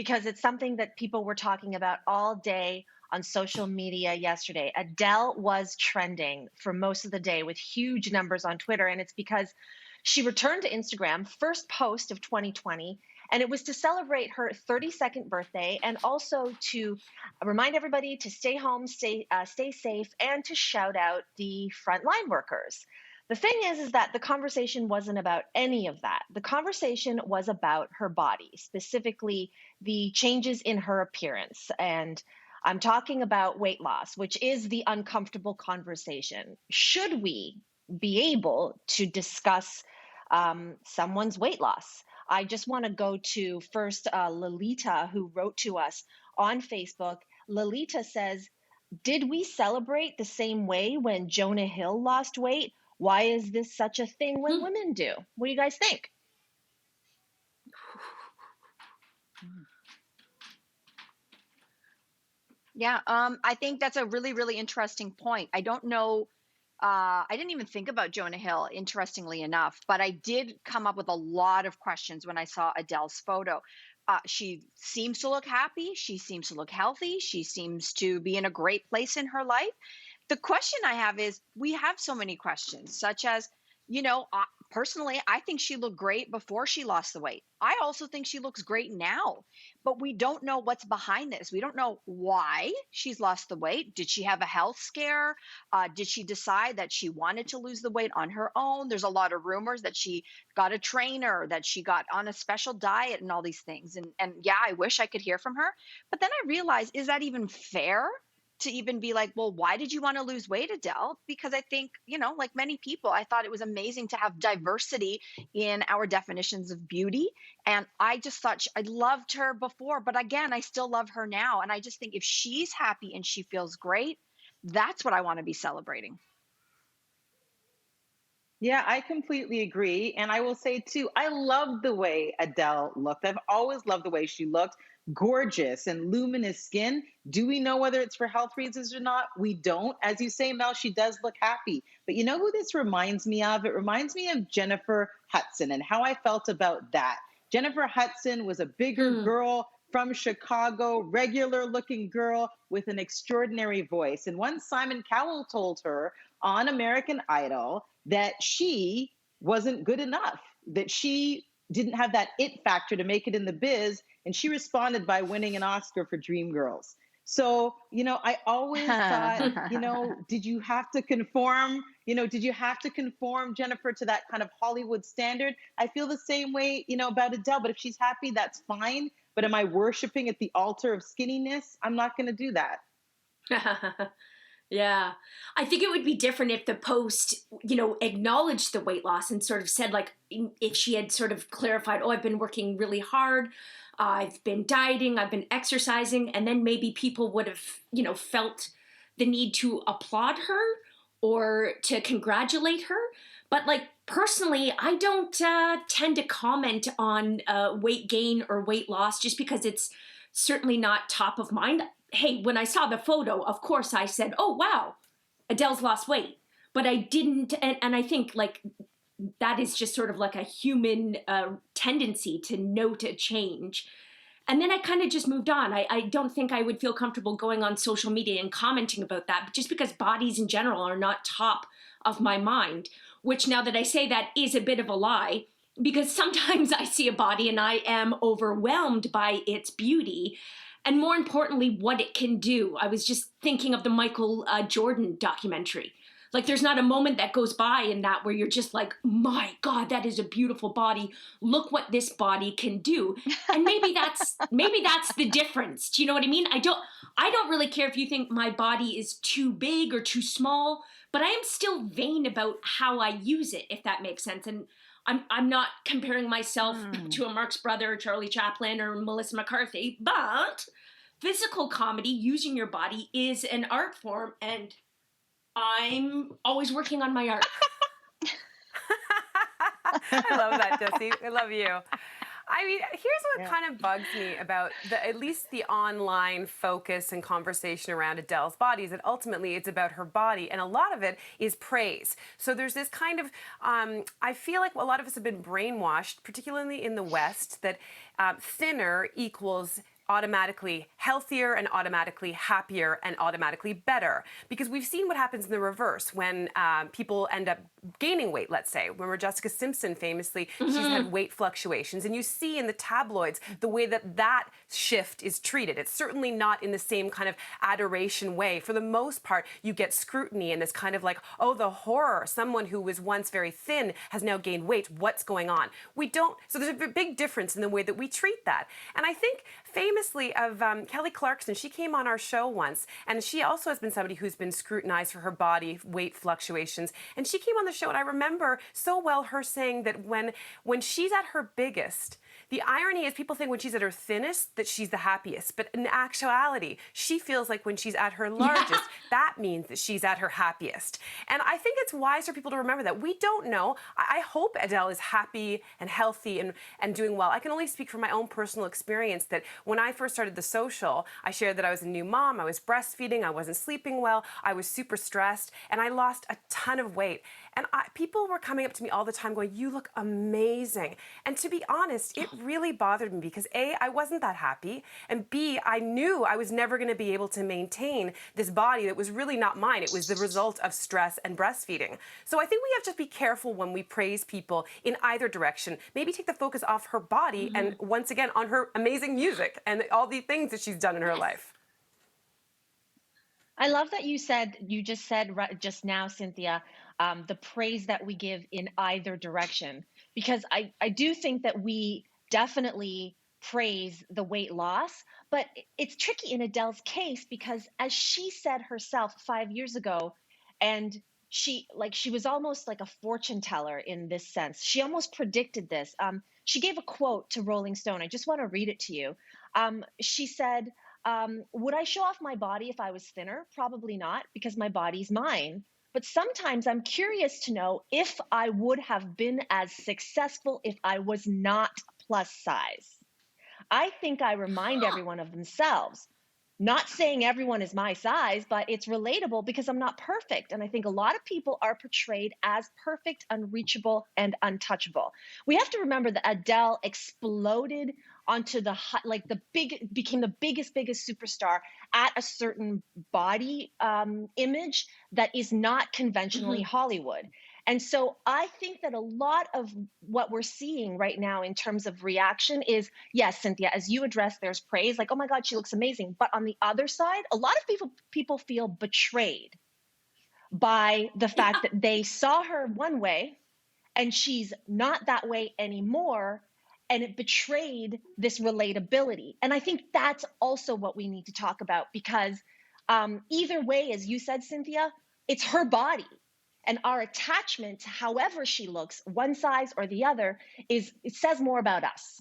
because it's something that people were talking about all day on social media yesterday. Adele was trending for most of the day with huge numbers on Twitter, and it's because she returned to Instagram, first post of 2020, and it was to celebrate her 32nd birthday and also to remind everybody to stay home, stay safe, and to shout out the frontline workers. The thing is that the conversation wasn't about any of that. The conversation was about her body, specifically the changes in her appearance. And I'm talking about weight loss, which is the uncomfortable conversation. Should we be able to discuss someone's weight loss? I just want to go to first Lolita, who wrote to us on Facebook. Lolita says, did we celebrate the same way when Jonah Hill lost weight? Why is this such a thing when women do? What do you guys think? Yeah, I think that's a really, really interesting point. I don't know. I didn't even think about Jonah Hill, interestingly enough, but I did come up with a lot of questions when I saw Adele's photo. She seems to look happy. She seems to look healthy. She seems to be in a great place in her life. The question I have is, we have so many questions, such as, personally, I think she looked great before she lost the weight. I also think she looks great now, but we don't know what's behind this. We don't know why she's lost the weight. Did she have a health scare? Did she decide that she wanted to lose the weight on her own? There's a lot of rumors that she got a trainer, that she got on a special diet and all these things. And yeah, I wish I could hear from her. But then I realized, is that even fair? To even be like, well, why did you want to lose weight, Adele? Because I think, like many people, I thought it was amazing to have diversity in our definitions of beauty. And I just thought I loved her before, but again, I still love her now. And I just think if she's happy and she feels great, that's what I want to be celebrating. Yeah, I completely agree. And I will say too, I love the way Adele looked. I've always loved the way she looked. Gorgeous and luminous skin. Do we know whether it's for health reasons or not? We don't. As you say, Mel, she does look happy. But you know who this reminds me of? It reminds me of Jennifer Hudson and how I felt about that. Jennifer Hudson was a bigger girl from Chicago, regular looking girl with an extraordinary voice. And once Simon Cowell told her on American Idol that she wasn't good enough, that she didn't have that it factor to make it in the biz. And she responded by winning an Oscar for Dreamgirls. So, I always thought, did you have to conform? Did you have to conform, Jennifer, to that kind of Hollywood standard? I feel the same way, about Adele. But if she's happy, that's fine. But am I worshiping at the altar of skinniness? I'm not going to do that. Yeah. I think it would be different if the post, acknowledged the weight loss and sort of said, like, if she had sort of clarified, oh, I've been working really hard, I've been dieting, I've been exercising, and then maybe people would have, felt the need to applaud her or to congratulate her. But like, personally, I don't tend to comment on weight gain or weight loss just because it's certainly not top of mind. Hey, when I saw the photo, of course I said, oh, wow, Adele's lost weight. But I didn't, and I think like that is just sort of like a human tendency to note a change. And then I kind of just moved on. I don't think I would feel comfortable going on social media and commenting about that, just because bodies in general are not top of my mind, which now that I say that is a bit of a lie, because sometimes I see a body and I am overwhelmed by its beauty. And more importantly, what it can do. I was just thinking of the Michael Jordan documentary. Like, there's not a moment that goes by in that where you're just like, my God, that is a beautiful body. Look what this body can do. And maybe that's the difference. Do you know what I mean? I don't really care if you think my body is too big or too small, but I am still vain about how I use it, if that makes sense. And I'm not comparing myself to a Marx Brother, Charlie Chaplin, or Melissa McCarthy, but physical comedy, using your body, is an art form, and I'm always working on my art. I love that, Jessie. I love you. I mean, here's what kind of bugs me about at least the online focus and conversation around Adele's body is that ultimately it's about her body, and a lot of it is praise. So there's this kind of, I feel like a lot of us have been brainwashed, particularly in the West, that thinner equals automatically healthier and automatically happier and automatically better, because we've seen what happens in the reverse when people end up gaining weight. Let's say, remember Jessica Simpson famously, she's had weight fluctuations, and you see in the tabloids the way that shift is treated. It's certainly not in the same kind of adoration way. For the most part, you get scrutiny and this kind of like, oh, the horror, someone who was once very thin has now gained weight, what's going on? We don't, so there's a big difference in the way that we treat that. And I think famously of Kelly Clarkson, she came on our show once, and she also has been somebody who's been scrutinized for her body weight fluctuations, and she came on the show, and I remember so well her saying that when she's at her biggest, the irony is people think when she's at her thinnest that she's the happiest, but in actuality, she feels like when she's at her largest, that means that she's at her happiest. And I think it's wise for people to remember that. We don't know. I hope Adele is happy and healthy and doing well. I can only speak from my own personal experience that when I first started The Social, I shared that I was a new mom, I was breastfeeding, I wasn't sleeping well, I was super stressed, and I lost a ton of weight. And people were coming up to me all the time going, you look amazing. And to be honest, it really bothered me because A, I wasn't that happy, and B, I knew I was never going to be able to maintain this body that was really not mine. It was the result of stress and breastfeeding. So I think we have to be careful when we praise people in either direction. Maybe take the focus off her body and once again on her amazing music and all the things that she's done in her life. I love that you just said just now, Cynthia, the praise that we give in either direction, because I do think that we definitely praise the weight loss, but it's tricky in Adele's case because as she said herself 5 years ago, and she was almost like a fortune teller in this sense. She almost predicted this. She gave a quote to Rolling Stone. I just want to read it to you. She said, would I show off my body if I was thinner? Probably not, because my body's mine. But sometimes I'm curious to know if I would have been as successful if I was not plus size. I think I remind everyone of themselves. Not saying everyone is my size, but it's relatable because I'm not perfect. And I think a lot of people are portrayed as perfect, unreachable, and untouchable. We have to remember that Adele exploded onto became the biggest superstar at a certain body image that is not conventionally Hollywood. And so I think that a lot of what we're seeing right now in terms of reaction is, yes, Cynthia, as you address, there's praise, like, oh my God, she looks amazing. But on the other side, a lot of people feel betrayed by the fact that they saw her one way and she's not that way anymore. And it betrayed this relatability. And I think that's also what we need to talk about, because either way, as you said, Cynthia, it's her body. And our attachment to however she looks, one size or the other, it says more about us.